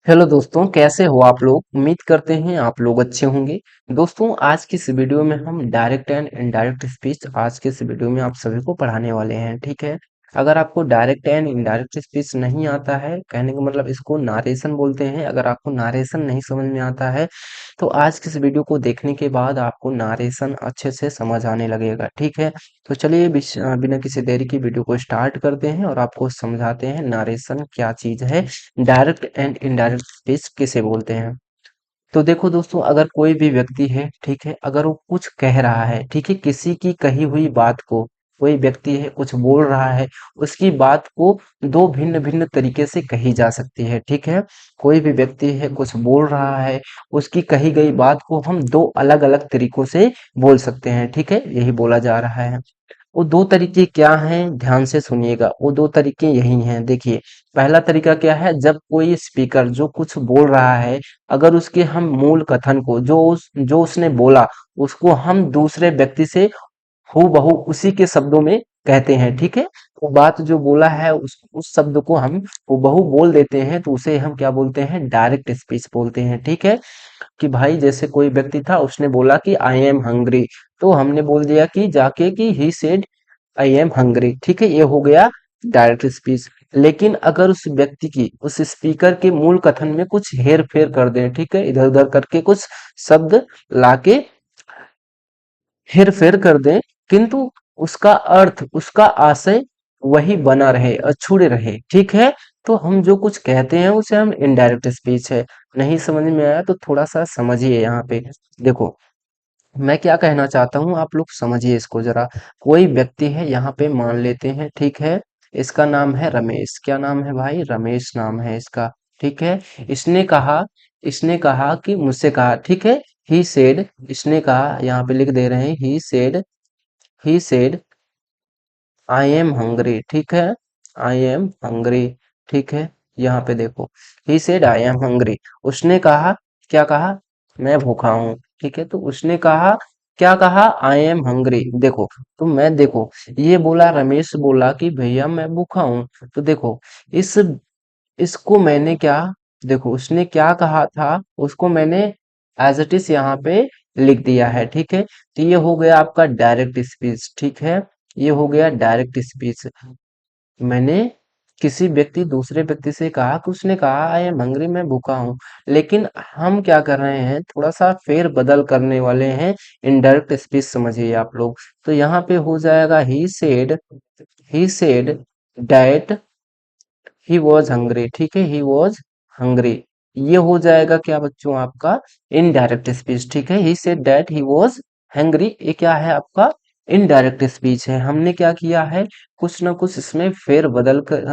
Hello दोस्तों, कैसे हो आप लोग। उम्मीद करते हैं आप लोग अच्छे होंगे। दोस्तों, आज की इस वीडियो में हम डायरेक्ट एंड इनडायरेक्ट स्पीच आज के इस वीडियो में आप सभी को पढ़ाने वाले हैं। ठीक है। अगर आपको डायरेक्ट एंड इनडायरेक्ट स्पीच नहीं आता है, कहने का मतलब इसको नारेशन बोलते हैं। अगर आपको नारेशन नहीं समझ में आता है तो आज की इस वीडियो को देखने के बाद आपको नारेशन अच्छे से समझ आने लगेगा। ठीक है। तो चलिए बिना किसी देरी की वीडियो को स्टार्ट करते हैं और आपको समझाते हैं नारेशन क्या चीज है, डायरेक्ट एंड इनडायरेक्ट स्पीच किसे बोलते हैं। तो देखो दोस्तों, अगर कोई भी व्यक्ति है, ठीक है, अगर वो कुछ कह रहा है, ठीक है, किसी की कही हुई बात को, कोई व्यक्ति है कुछ बोल रहा है, उसकी बात को दो भिन्न भिन्न तरीके से कही जा सकती है। ठीक है। कोई भी व्यक्ति है कुछ बोल रहा है, उसकी कही गई बात को हम दो अलग अलग तरीकों से बोल सकते हैं। ठीक है, यही बोला जा रहा है। वो दो तरीके क्या हैं, ध्यान से सुनिएगा। वो दो तरीके यही हैं। देखिए, पहला तरीका क्या है, जब कोई स्पीकर जो कुछ बोल रहा है, अगर उसके हम मूल कथन को जो उसने बोला, उसको हम दूसरे व्यक्ति से हूबहू उसी के शब्दों में कहते हैं। ठीक है। वो बात जो बोला है उस शब्द को हम हूबहू बोल देते हैं, तो उसे हम क्या बोलते हैं, डायरेक्ट स्पीच बोलते हैं। ठीक है। कि भाई जैसे कोई व्यक्ति था, उसने बोला कि आई एम हंग्री, तो हमने बोल दिया कि जाके कि he said I am hungry. ठीक है, ये हो गया डायरेक्ट स्पीच। लेकिन अगर उस व्यक्ति की, उस स्पीकर के मूल कथन में कुछ हेर फेर कर दें, ठीक है, इधर उधर करके कुछ शब्द लाके हेर फेर कर दें, किंतु उसका अर्थ, उसका आशय वही बना रहे, अछूड़े रहे, ठीक है, तो हम जो कुछ कहते हैं उसे हम इनडायरेक्ट स्पीच है। नहीं समझ में आया तो थोड़ा सा समझिए यहाँ पे। देखो, मैं क्या कहना चाहता हूँ, आप लोग समझिए इसको जरा। कोई व्यक्ति है, यहाँ पे मान लेते हैं, ठीक है, इसका नाम है रमेश। क्या नाम है भाई, रमेश नाम है इसका। ठीक है। इसने कहा इसने कहा कि मुझसे कहा, ठीक है, ही सेड, इसने कहा, यहाँ पे लिख दे रहे हैं, he said I am hungry. ठीक है, आई एम हंग्री। ठीक है, यहाँ पे देखो, he said I am hungry. उसने कहा, क्या कहा, मैं भूखा हूँ। ठीक है, तो उसने कहा, क्या कहा, आई एम हंग्री। देखो, तो मैं देखो, ये बोला, रमेश बोला कि भैया मैं भूखा हूँ। तो देखो, इस इसको मैंने क्या, देखो उसने क्या कहा था, उसको मैंने एज इट इज यहाँ पे लिख दिया है। ठीक है, तो ये हो गया आपका डायरेक्ट स्पीच। ठीक है, ये हो गया डायरेक्ट स्पीच। मैंने किसी व्यक्ति, दूसरे व्यक्ति से कहा कि उसने कहा आई एम हंग्री, मैं भूखा हूँ। लेकिन हम क्या कर रहे हैं, थोड़ा सा फेर बदल करने वाले हैं, इनडायरेक्ट स्पीच समझिए आप लोग। तो यहाँ पे हो जाएगा he said that he was hungry. ठीक है, ही वॉज हंग्री। ये हो जाएगा क्या बच्चों, आपका इनडायरेक्ट स्पीच। ठीक है, he said that he was hungry, ये क्या है आपका इनडायरेक्ट स्पीच है। हमने क्या किया है, कुछ ना कुछ इसमें फेर बदल कर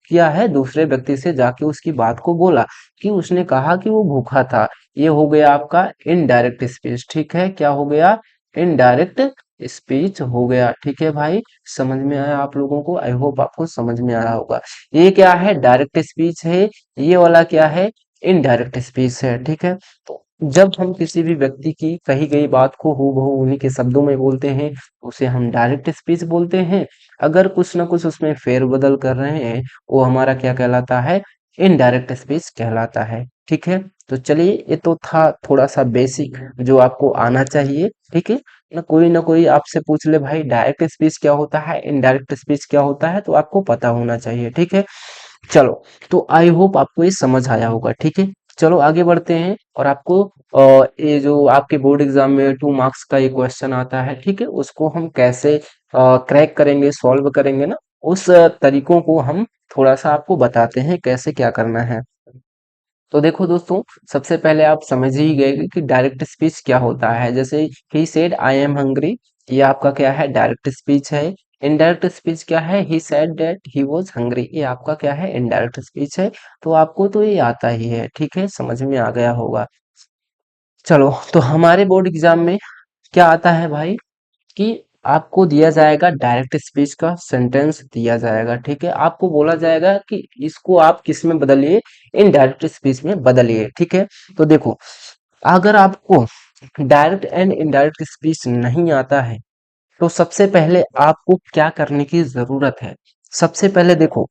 किया है, दूसरे व्यक्ति से जाके उसकी बात को बोला कि उसने कहा कि वो भूखा था। ये हो गया आपका इनडायरेक्ट स्पीच। ठीक है, क्या हो गया, इनडायरेक्ट स्पीच हो गया। ठीक है भाई, समझ में आया आप लोगों को, आई होप आपको समझ में आया होगा। ये क्या है, डायरेक्ट स्पीच है। ये वाला क्या है, इनडायरेक्ट स्पीच है। ठीक है। तो जब हम किसी भी व्यक्ति की कही गई बात को हूबहू उन्हीं के शब्दों में बोलते हैं, तो उसे हम डायरेक्ट स्पीच बोलते हैं। अगर कुछ ना कुछ उसमें फेरबदल कर रहे हैं, वो हमारा क्या कहलाता है, इनडायरेक्ट स्पीच कहलाता है। ठीक है। तो चलिए, ये तो था थोड़ा सा बेसिक जो आपको आना चाहिए। ठीक है ना, कोई आपसे पूछ ले भाई डायरेक्ट स्पीच क्या होता है, इनडायरेक्ट स्पीच क्या होता है, तो आपको पता होना चाहिए। ठीक है। चलो, तो आई होप आपको ये समझ आया होगा। ठीक है। चलो आगे बढ़ते हैं, और आपको ये जो आपके बोर्ड एग्जाम में 2 मार्क्स का ये क्वेश्चन आता है, ठीक है, उसको हम कैसे क्रैक करेंगे, सॉल्व करेंगे ना, उस तरीकों को हम थोड़ा सा आपको बताते हैं कैसे क्या करना है। तो देखो दोस्तों, सबसे पहले आप समझ ही गए कि डायरेक्ट स्पीच क्या होता है। जैसे he said I am hungry, ये आपका क्या है, डायरेक्ट स्पीच है। इनडायरेक्ट स्पीच क्या है, he said that he was hungry, ये आपका क्या है, इनडायरेक्ट स्पीच है। तो आपको तो ये आता ही है। ठीक है, समझ में आ गया होगा। चलो, तो हमारे बोर्ड एग्जाम में क्या आता है भाई, कि आपको दिया जाएगा डायरेक्ट स्पीच का सेंटेंस दिया जाएगा। ठीक है, आपको बोला जाएगा कि इसको आप किस में बदलिए, इनडायरेक्ट स्पीच में बदलिए। ठीक है। तो देखो, अगर आपको डायरेक्ट एंड इनडायरेक्ट स्पीच नहीं आता है, तो सबसे पहले आपको क्या करने की जरूरत है। सबसे पहले देखो,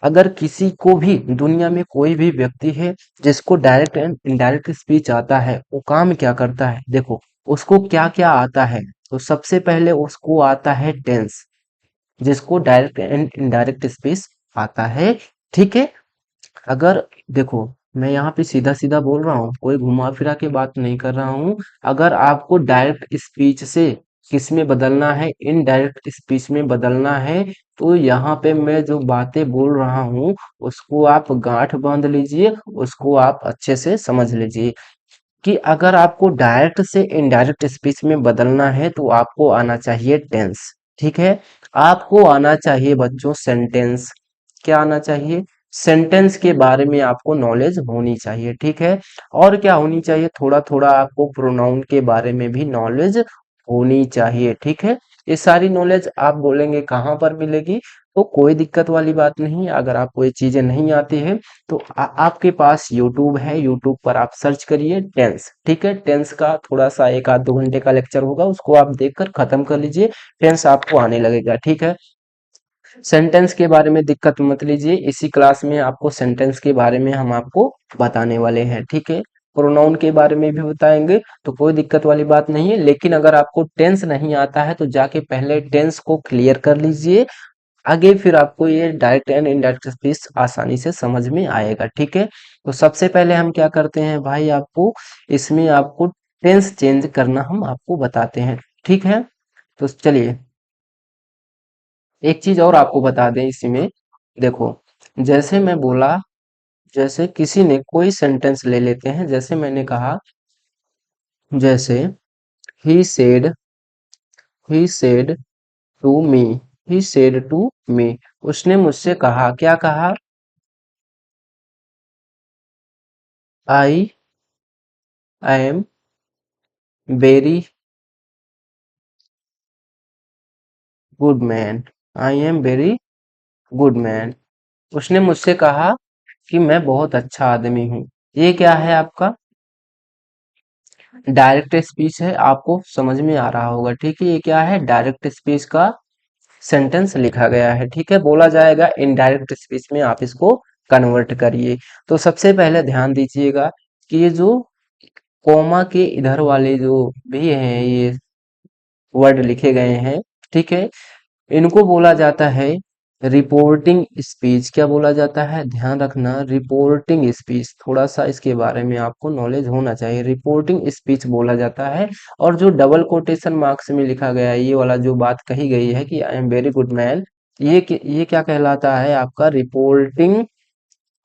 अगर किसी को भी दुनिया में कोई भी व्यक्ति है जिसको डायरेक्ट एंड इनडायरेक्ट स्पीच आता है, वो काम क्या करता है? देखो, उसको क्या क्या आता है। तो सबसे पहले उसको आता है टेंस, जिसको डायरेक्ट एंड इनडायरेक्ट स्पीच आता है। ठीक है, अगर देखो, मैं यहाँ पे सीधा सीधा बोल रहा हूँ, कोई घुमा फिरा के बात नहीं कर रहा हूँ। अगर आपको डायरेक्ट स्पीच से किस में बदलना है, इनडायरेक्ट स्पीच में बदलना है, तो यहाँ पे मैं जो बातें बोल रहा हूँ उसको आप गांठ बांध लीजिए, उसको आप अच्छे से समझ लीजिए कि अगर आपको डायरेक्ट से इनडायरेक्ट स्पीच में बदलना है तो आपको आना चाहिए टेंस। ठीक है, आपको आना चाहिए बच्चों सेंटेंस। क्या आना चाहिए? सेंटेंस के बारे में आपको नॉलेज होनी चाहिए। ठीक है, और क्या होनी चाहिए? थोड़ा थोड़ा आपको प्रोनाउन के बारे में भी नॉलेज होनी चाहिए। ठीक है, ये सारी नॉलेज आप बोलेंगे कहाँ पर मिलेगी? तो कोई दिक्कत वाली बात नहीं है। अगर आपको ये चीजें नहीं आती है तो आपके पास यूट्यूब है, यूट्यूब पर आप सर्च करिए टेंस। ठीक है, टेंस का थोड़ा सा 1 आध 2 घंटे का लेक्चर होगा, उसको आप देखकर खत्म कर लीजिए, टेंस आपको आने लगेगा। ठीक है, सेंटेंस के बारे में दिक्कत मत लीजिए, इसी क्लास में आपको सेंटेंस के बारे में हम आपको बताने वाले हैं। ठीक है, प्रोनाउन के बारे में भी बताएंगे, तो कोई दिक्कत वाली बात नहीं है। लेकिन अगर आपको टेंस नहीं आता है तो जाके पहले टेंस को क्लियर कर लीजिए, आगे फिर आपको ये डायरेक्ट एंड इनडायरेक्ट स्पीच आसानी से समझ में आएगा। ठीक है, तो सबसे पहले हम क्या करते हैं भाई, आपको इसमें आपको टेंस चेंज करना हम आपको बताते हैं। ठीक है, तो चलिए एक चीज और आपको बता दें इसी में। देखो, जैसे मैं बोला, जैसे किसी ने कोई सेंटेंस ले लेते हैं, जैसे मैंने कहा, जैसे he said, he said to me, he said to me, उसने मुझसे कहा, क्या कहा? I am very good man, I am very good man. उसने मुझसे कहा कि मैं बहुत अच्छा आदमी हूँ। ये क्या है आपका? डायरेक्ट स्पीच है, आपको समझ में आ रहा होगा। ठीक है, ये क्या है? डायरेक्ट स्पीच का सेंटेंस लिखा गया है। ठीक है, बोला जाएगा इनडायरेक्ट स्पीच में आप इसको कन्वर्ट करिए। तो सबसे पहले ध्यान दीजिएगा कि ये जो कोमा के इधर वाले जो भी हैं, ये वर्ड लिखे गए हैं, ठीक है, इनको बोला जाता है रिपोर्टिंग स्पीच। क्या बोला जाता है? ध्यान रखना, रिपोर्टिंग स्पीच। थोड़ा सा इसके बारे में आपको नॉलेज होना चाहिए, रिपोर्टिंग स्पीच बोला जाता है। और जो डबल कोटेशन मार्क्स में लिखा गया है, ये वाला जो बात कही गई है कि आई एम वेरी गुड मैन, ये क्या कहलाता है आपका? रिपोर्टिंग,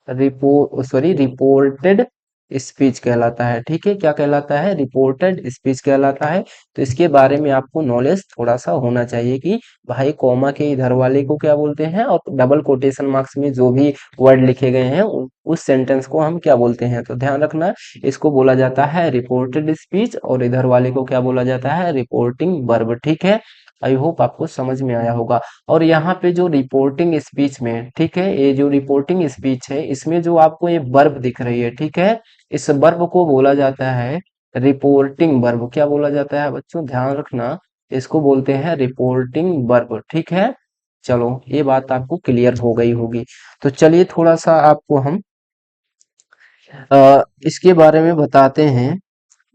रिपोर्टेड स्पीच कहलाता है। ठीक है, क्या कहलाता है? रिपोर्टेड स्पीच कहलाता है। तो इसके बारे में आपको नॉलेज थोड़ा सा होना चाहिए कि भाई कॉमा के इधर वाले को क्या बोलते हैं, और डबल कोटेशन मार्क्स में जो भी वर्ड लिखे गए हैं उस सेंटेंस को हम क्या बोलते हैं। तो ध्यान रखना, इसको बोला जाता है रिपोर्टेड स्पीच, और इधर वाले को क्या बोला जाता है? Reporting verb. ठीक है, आई होप आपको समझ में आया होगा। और यहाँ पे जो रिपोर्टिंग स्पीच में, ठीक है, ये जो रिपोर्टिंग स्पीच है, इसमें जो आपको ये वर्ब दिख रही है, ठीक है, इस वर्ब को बोला जाता है रिपोर्टिंग वर्ब। क्या बोला जाता है बच्चों? ध्यान रखना, इसको बोलते हैं रिपोर्टिंग वर्ब। ठीक है, चलो ये बात आपको क्लियर हो गई होगी। तो चलिए थोड़ा सा आपको हम इसके बारे में बताते हैं,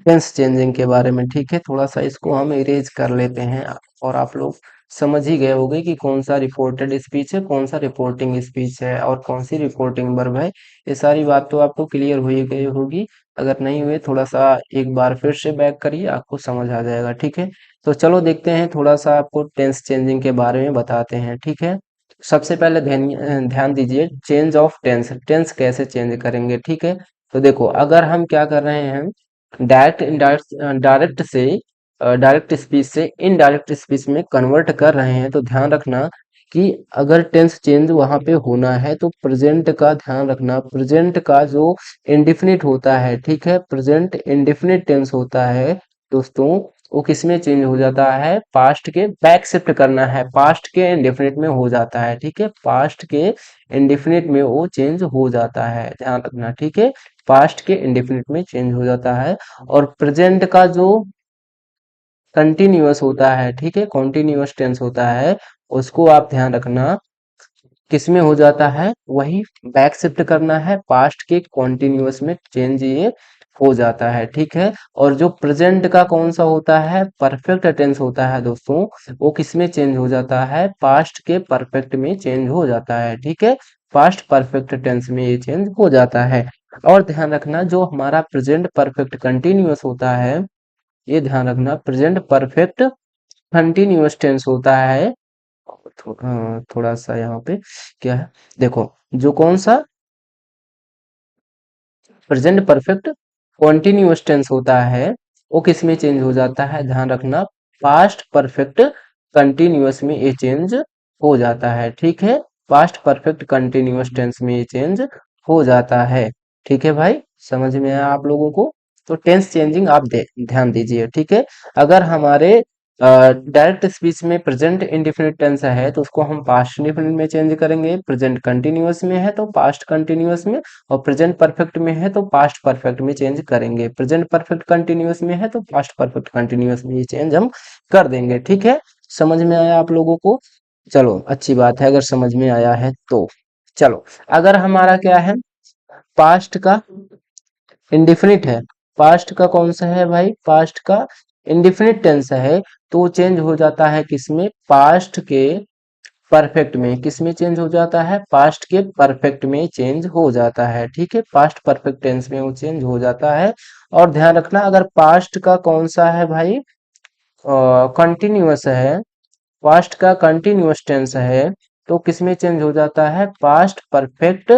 टेंस चेंजिंग के बारे में। ठीक है, थोड़ा सा इसको हम इरेज कर लेते हैं, और आप लोग समझ ही गए होंगे कि कौन सा रिपोर्टेड स्पीच है, कौन सा रिपोर्टिंग स्पीच है, और कौन सी रिपोर्टिंग वर्ब है। ये सारी बात तो आपको क्लियर हो ही गई होगी। अगर नहीं हुए, थोड़ा सा एक बार फिर से बैक करिए, आपको समझ आ जाएगा। ठीक है, तो चलो देखते हैं, थोड़ा सा आपको टेंस चेंजिंग के बारे में बताते हैं। ठीक है, सबसे पहले ध्यान ध्यान दीजिए, चेंज ऑफ टेंस, टेंस कैसे चेंज करेंगे। ठीक है, तो देखो, अगर हम क्या कर रहे हैं, डायरेक्ट इनडायरेक्ट, डायरेक्ट से डायरेक्ट स्पीच से इनडायरेक्ट स्पीच में कन्वर्ट कर रहे हैं, तो ध्यान रखना कि अगर टेंस चेंज वहां पे होना है तो प्रेजेंट का ध्यान रखना। प्रेजेंट का जो इंडिफिनिट होता है, ठीक है, प्रेजेंट इंडिफिनिट टेंस होता है दोस्तों, वो किस में चेंज हो जाता है? पास्ट के बैक शिफ्ट करना है, पास्ट के इंडिफिनिट में हो जाता है। ठीक है, पास्ट के इंडिफिनिट में वो चेंज हो जाता है, ध्यान रखना। ठीक है, पास्ट के इंडेफिनिट में चेंज हो जाता है। और प्रेजेंट का जो कंटिन्यूअस होता है, ठीक है, कॉन्टिन्यूअस टेंस होता है, उसको आप ध्यान रखना किसमें हो जाता है, वही बैक शिफ्ट करना है, पास्ट के कॉन्टिन्यूअस में चेंज ये हो जाता है, ठीक है। और जो प्रेजेंट का कौन सा होता है, परफेक्ट टेंस होता है दोस्तों, वो किसमें चेंज हो जाता है, पास्ट के परफेक्ट में चेंज हो जाता है, ठीक है। पास्ट परफेक्ट टेंस में ये चेंज हो जाता है। और ध्यान रखना, जो हमारा प्रेजेंट परफेक्ट कंटिन्यूअस होता है, ये ध्यान रखना, प्रेजेंट परफेक्ट कंटिन्यूअस टेंस होता है। थोड़ा सा यहाँ पे क्या है, देखो, जो कौन सा प्रेजेंट परफेक्ट कॉन्टिन्यूअस टेंस होता है, वो किस में चेंज हो जाता है, ध्यान रखना, पास्ट परफेक्ट कंटिन्यूअस में ये चेंज हो जाता है, ठीक है। पास्ट परफेक्ट कंटिन्यूअस टेंस में ये चेंज हो जाता है, ठीक है भाई, समझ में आया आप लोगों को। तो टेंस चेंजिंग आप ध्यान दीजिए, ठीक है। अगर हमारे डायरेक्ट स्पीच में प्रेजेंट इंडेफिनिट टेंस है तो उसको हम पास्ट इंडेफिनिट में चेंज करेंगे, प्रेजेंट कंटिन्यूअस में है तो पास्ट कंटिन्यूअस में, और प्रेजेंट परफेक्ट में है तो पास्ट परफेक्ट में चेंज करेंगे, प्रेजेंट परफेक्ट कंटिन्यूअस में है तो पास्ट परफेक्ट कंटिन्यूअस में ये चेंज हम कर देंगे, ठीक है। समझ में आया आप लोगों को, चलो अच्छी बात है अगर समझ में आया है तो। चलो, अगर हमारा क्या है, पास्ट का इंडिफिनिट है, पास्ट का कौन सा है भाई, पास्ट का इंडिफिनिट टेंस है, तो चेंज हो जाता है किसमें, पास्ट के परफेक्ट में, किसमें चेंज हो जाता है, पास्ट के परफेक्ट में चेंज हो जाता है, ठीक है। पास्ट परफेक्ट टेंस में वो चेंज हो जाता है। और ध्यान रखना, अगर पास्ट का कौन सा है भाई, कंटिन्यूअस है, पास्ट का कंटिन्यूअस टेंस है, तो किसमें चेंज हो जाता है, पास्ट परफेक्ट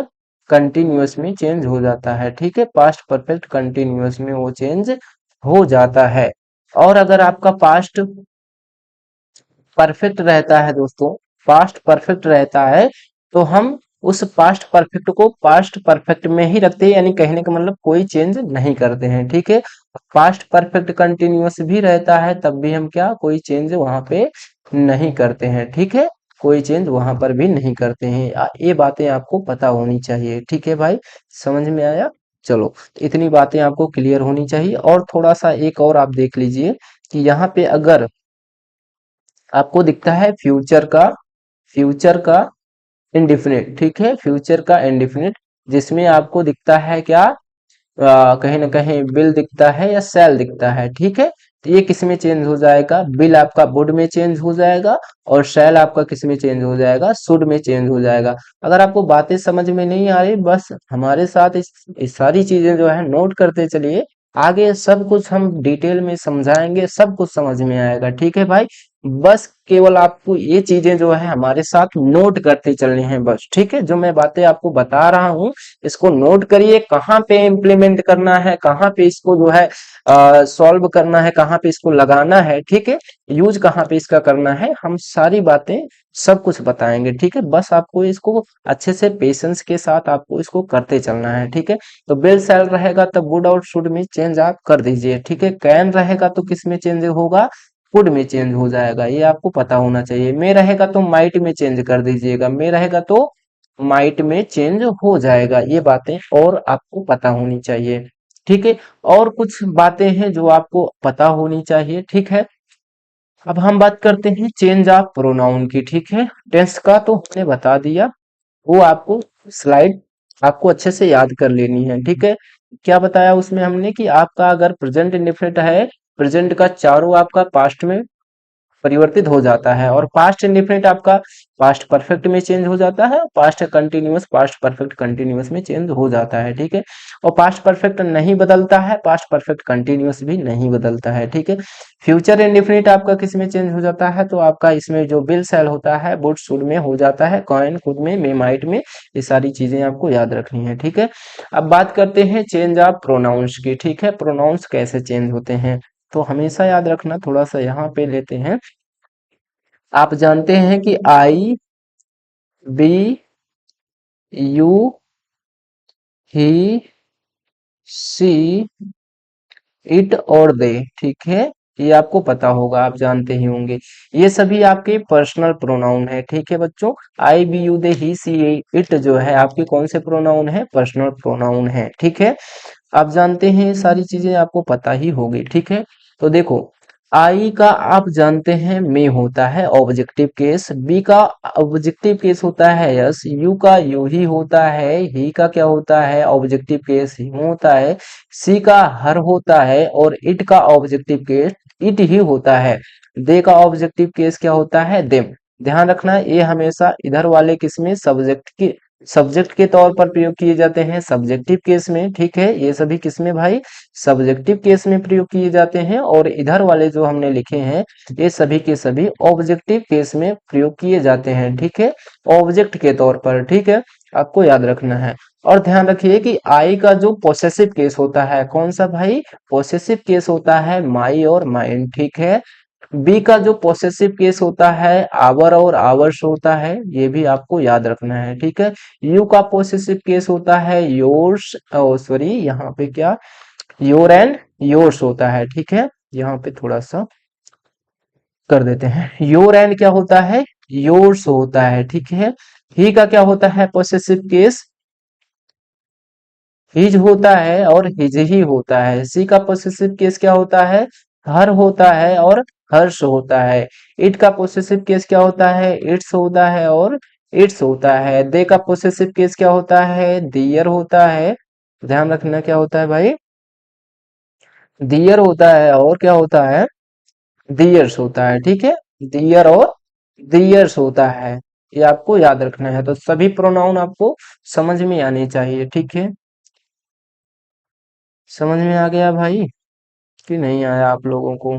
कंटिन्यूअस में चेंज हो जाता है, ठीक है। पास्ट परफेक्ट कंटिन्यूअस में वो चेंज हो जाता है। और अगर आपका पास्ट परफेक्ट रहता है दोस्तों, पास्ट परफेक्ट रहता है, तो हम उस पास्ट परफेक्ट को पास्ट परफेक्ट में ही रखते हैं, यानी कहने का मतलब कोई चेंज नहीं करते हैं, ठीक है। पास्ट परफेक्ट कंटिन्यूअस भी रहता है तब भी हम क्या, कोई चेंज वहां पे नहीं करते हैं, ठीक है। कोई चेंज वहां पर भी नहीं करते हैं, ये बातें आपको पता होनी चाहिए, ठीक है भाई, समझ में आया। चलो, तो इतनी बातें आपको क्लियर होनी चाहिए। और थोड़ा सा एक और आप देख लीजिए कि यहाँ पे अगर आपको दिखता है फ्यूचर का इंडिफिनिट, ठीक है, फ्यूचर का इंडिफिनिट, जिसमें आपको दिखता है क्या, कहीं ना कहीं बिल दिखता है या सेल दिखता है, ठीक है। तो ये किस में चेंज हो जाएगा, बिल आपका वुड में चेंज हो जाएगा, और सेल आपका किस में चेंज हो जाएगा, शुड में चेंज हो जाएगा। अगर आपको बातें समझ में नहीं आ रही, बस हमारे साथ इस सारी चीजें जो है नोट करते चलिए, आगे सब कुछ हम डिटेल में समझाएंगे, सब कुछ समझ में आएगा, ठीक है भाई। बस केवल आपको ये चीजें जो है हमारे साथ नोट करते चलनी है बस, ठीक है। जो मैं बातें आपको बता रहा हूँ, इसको नोट करिए, कहाँ पे इम्प्लीमेंट करना है, कहाँ पे इसको जो है सॉल्व करना है, कहाँ पे इसको लगाना है, ठीक है। यूज कहाँ पे इसका करना है, हम सारी बातें सब कुछ बताएंगे, ठीक है। बस आपको इसको अच्छे से पेशेंस के साथ आपको इसको करते चलना है, ठीक है। तो बिल सेल रहेगा तब वुड और शुड में चेंज आप कर दीजिए, ठीक है। कैन रहेगा तो किस में चेंज होगा, कुड में चेंज हो जाएगा, ये आपको पता होना चाहिए। में रहेगा तो माइट में चेंज कर दीजिएगा, में रहेगा तो माइट में चेंज हो जाएगा, ये बातें और आपको पता होनी चाहिए, ठीक है। और कुछ बातें हैं जो आपको पता होनी चाहिए, ठीक है। अब हम बात करते हैं चेंज ऑफ प्रोनाउन की, ठीक है। टेंस का तो हमने बता दिया, वो आपको स्लाइड आपको अच्छे से याद कर लेनी है, ठीक है। क्या बताया उसमें हमने कि आपका अगर प्रेजेंट इंडेफिनिट है, प्रेजेंट का चारों आपका पास्ट में परिवर्तित हो जाता है, और पास्ट इंडेफिनिट आपका पास्ट परफेक्ट में चेंज हो जाता है, past continuous past perfect continuous में चेंज हो जाता है, ठीक है। और पास्ट परफेक्ट नहीं बदलता है, पास्ट परफेक्ट कंटिन्यूअस भी नहीं बदलता है, ठीक है। फ्यूचर इंडेफिनिट आपका किस में चेंज हो जाता है, तो आपका इसमें जो बिल सेल होता है वुड शुड में हो जाता है, कॉइन कुड में माइट में, ये सारी चीजें आपको याद रखनी है, ठीक है। अब बात करते हैं चेंज ऑफ प्रोनाउंस की, ठीक है। प्रोनाउंस कैसे चेंज होते हैं, तो हमेशा याद रखना, थोड़ा सा यहाँ पे लेते हैं। आप जानते हैं कि I, we, you, he, she, it और दे, ठीक है। ये आपको पता होगा, आप जानते ही होंगे, ये सभी आपके पर्सनल प्रोनाउन है, ठीक है बच्चों। I, we, you, they, he, she, it जो है आपके कौन से प्रोनाउन है, पर्सनल प्रोनाउन है, ठीक है। आप जानते हैं ये सारी चीजें आपको पता ही होगी, ठीक है। तो देखो, आई का आप जानते हैं मे होता है ऑब्जेक्टिव केस, बी का ऑब्जेक्टिव केस होता है यस, यू का यू ही होता है, ही का क्या होता है ऑब्जेक्टिव केस ही होता है, सी का हर होता है और इट का ऑब्जेक्टिव केस इट ही होता है, दे का ऑब्जेक्टिव केस क्या होता है देम। ध्यान रखना ये हमेशा इधर वाले किसमें सब्जेक्ट के तौर पर प्रयोग किए जाते हैं सब्जेक्टिव केस में, ठीक है। ये सभी किसमें भाई सब्जेक्टिव केस में प्रयोग किए जाते हैं, और इधर वाले जो हमने लिखे हैं ये सभी के सभी ऑब्जेक्टिव केस में प्रयोग किए जाते हैं, ठीक है, ऑब्जेक्ट के तौर पर, ठीक है, आपको याद रखना है। और ध्यान रखिए कि आई का जो पोसेसिव केस होता है कौन सा भाई, पोसेसिव केस होता है माई और माइन, ठीक है। बी का जो पोसेसिव केस होता है आवर और आवर्स होता है, ये भी आपको याद रखना है, ठीक है। यू का पोसेसिव केस होता है योर्स, सॉरी यहाँ पे क्या योर एंड योर्स होता है, ठीक है। यहाँ पे थोड़ा सा कर देते हैं, योर एंड क्या होता है योर्स होता है, ठीक है। ही का क्या होता है पोसेसिव केस हिज होता है और हिज ही होता है। सी का पोसेसिव केस क्या होता है हर होता है और हर्ष होता है। इट का पोसेसिव केस क्या होता है इट्स होता है और इट्स होता है। दे का पोसेसिव केस क्या होता है दियर होता है, ध्यान रखना क्या होता है भाई दियर होता है और क्या होता है दियर्स होता है, ठीक है, दियर और दियर्स होता है, ये आपको याद रखना है। तो सभी प्रोनाउन आपको समझ में आने चाहिए, ठीक है। समझ में आ गया भाई कि नहीं आया आप लोगों को।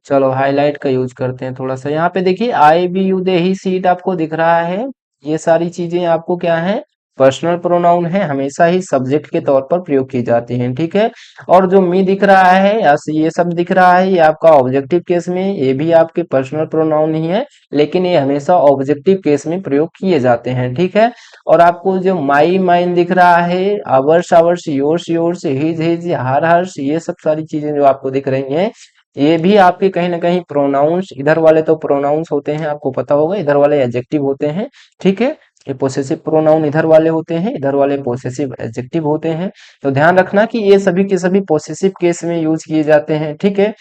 चलो हाईलाइट का यूज करते हैं थोड़ा सा, यहाँ पे देखिए I we you they he she it आपको दिख रहा है, ये सारी चीजें आपको क्या है पर्सनल प्रोनाउन है, हमेशा ही सब्जेक्ट के तौर पर प्रयोग की जाती हैं, ठीक है। और जो मी दिख रहा है या ये सब दिख रहा है ये आपका ऑब्जेक्टिव केस में, ये भी आपके पर्सनल प्रोनाउन ही है, लेकिन ये हमेशा ऑब्जेक्टिव केस में प्रयोग किए जाते हैं, ठीक है। और आपको जो माई माइन दिख रहा है ours ours yours yours his his her hers, ये सब सारी चीजें जो आपको दिख रही हैं ये भी आपके कहीं ना कहीं प्रोनाउंस, इधर वाले तो प्रोनाउंस होते हैं आपको पता होगा, इधर वाले एडजेक्टिव होते हैं, ठीक है। ये पोसेसिव प्रोनाउन इधर वाले होते हैं, इधर वाले पोसेसिव एडजेक्टिव होते हैं। तो ध्यान रखना कि ये सभी के सभी पोसेसिव केस में यूज किए जाते हैं, ठीक है।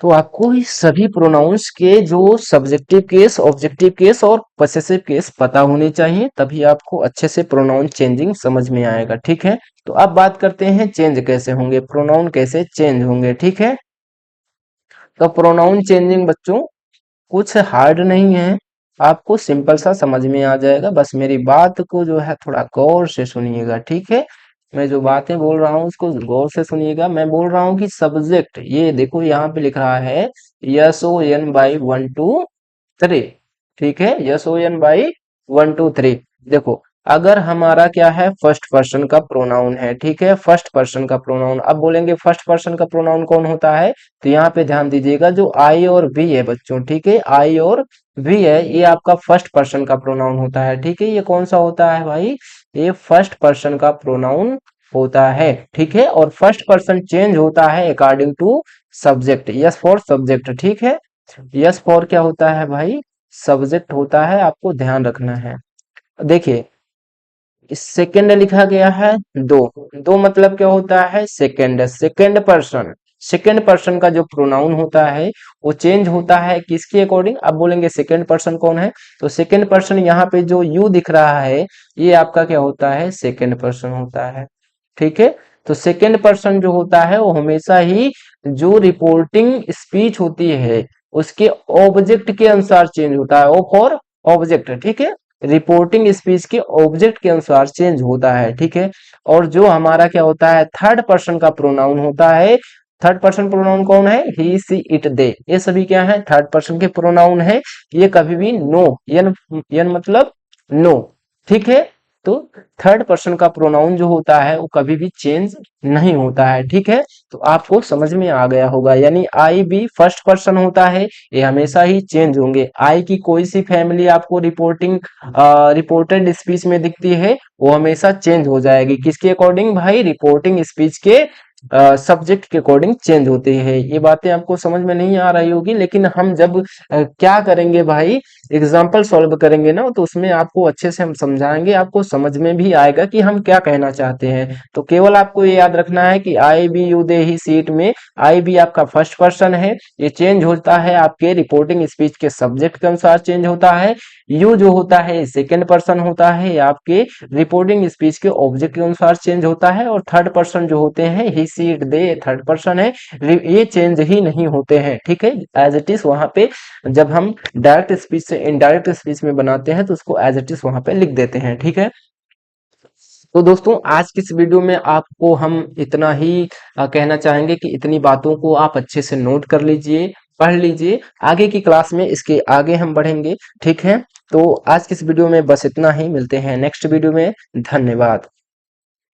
तो आपको इस सभी प्रोनाउंस के जो सब्जेक्टिव केस ऑब्जेक्टिव केस और पोसेसिव केस पता होने चाहिए, तभी आपको अच्छे से प्रोनाउन चेंजिंग समझ में आएगा, ठीक है। तो अब बात करते हैं चेंज कैसे होंगे, प्रोनाउन कैसे चेंज होंगे, ठीक है। तो प्रोनाउन चेंजिंग बच्चों कुछ हार्ड नहीं है, आपको सिंपल सा समझ में आ जाएगा, बस मेरी बात को जो है थोड़ा गौर से सुनिएगा, ठीक है। मैं जो बातें बोल रहा हूँ उसको गौर से सुनिएगा। मैं बोल रहा हूँ कि सब्जेक्ट, ये देखो यहाँ पे लिख रहा है SON बाई 1 2 3, ठीक है, SON बाई 1 2 3। देखो अगर हमारा क्या है फर्स्ट पर्सन का प्रोनाउन है, ठीक है, फर्स्ट पर्सन का प्रोनाउन, अब बोलेंगे फर्स्ट पर्सन का प्रोनाउन कौन होता है, तो यहाँ पे ध्यान दीजिएगा जो आई और वी है बच्चों, ठीक है, आई और वी है ये आपका फर्स्ट पर्सन का प्रोनाउन होता है, ठीक है। ये कौन सा होता है भाई, ये फर्स्ट पर्सन का प्रोनाउन होता है, ठीक है। और फर्स्ट पर्सन चेंज होता है according to subject, yes for subject, ठीक है। यस फॉर क्या होता है भाई सब्जेक्ट होता है, आपको ध्यान रखना है। देखिए इस सेकंड लिखा गया है दो, दो मतलब क्या होता है second, second person, second person का जो प्रोनाउन होता है वो चेंज होता है किसके अकॉर्डिंग, अब बोलेंगे सेकंड पर्सन कौन है, तो सेकंड पर्सन यहाँ पे जो यू दिख रहा है ये आपका क्या होता है सेकंड पर्सन होता है, ठीक है। तो सेकंड पर्सन जो होता है वो हमेशा ही जो रिपोर्टिंग स्पीच होती है उसके ऑब्जेक्ट के अनुसार चेंज होता है, ओ फॉर ऑब्जेक्ट, ठीक है, रिपोर्टिंग स्पीच के ऑब्जेक्ट के अनुसार चेंज होता है, ठीक है। और जो हमारा क्या होता है थर्ड पर्सन का प्रोनाउन होता है, थर्ड पर्सन प्रोनाउन कौन है ही सी इट दे, ये सभी क्या है थर्ड पर्सन के प्रोनाउन है, ये कभी भी नो यन यन मतलब नो, ठीक है। तो थर्ड पर्सन का प्रोनाउन जो होता है वो कभी भी चेंज नहीं होता है, ठीक है। तो आपको समझ में आ गया होगा, यानी आई भी फर्स्ट पर्सन होता है, ये हमेशा ही चेंज होंगे। आई की कोई सी फैमिली आपको रिपोर्टेड स्पीच में दिखती है वो हमेशा चेंज हो जाएगी, किसके अकॉर्डिंग भाई रिपोर्टिंग स्पीच के सब्जेक्ट के अकॉर्डिंग चेंज होते हैं। ये बातें आपको समझ में नहीं आ रही होगी, लेकिन हम जब क्या करेंगे भाई, एग्जाम्पल सॉल्व करेंगे ना, तो उसमें आपको अच्छे से हम समझाएंगे, आपको समझ में भी आएगा कि हम क्या कहना चाहते हैं। तो केवल आपको ये याद रखना है कि I we you they he she it में आई भी आपका फर्स्ट पर्सन है, ये चेंज होता है आपके रिपोर्टिंग स्पीच के सब्जेक्ट के अनुसार चेंज होता है। यू जो होता है सेकंड पर्सन होता है, आपके रिपोर्टिंग स्पीच के ऑब्जेक्ट के अनुसार चेंज होता है। और थर्ड पर्सन जो होते हैं he she it they, third person है, ये चेंज ही नहीं होते हैं, ठीक है। एज इट इज वहां पे जब हम डायरेक्ट स्पीच से इनडायरेक्ट स्पीच में बनाते हैं तो उसको एज इट इज वहां पे लिख देते हैं, ठीक है। तो दोस्तों आज की इस वीडियो में आपको हम इतना ही कहना चाहेंगे कि इतनी बातों को आप अच्छे से नोट कर लीजिए, पढ़ लीजिए। आगे की क्लास में इसके आगे हम बढ़ेंगे, ठीक है। तो आज की इस वीडियो में बस इतना ही, मिलते हैं नेक्स्ट वीडियो में। धन्यवाद।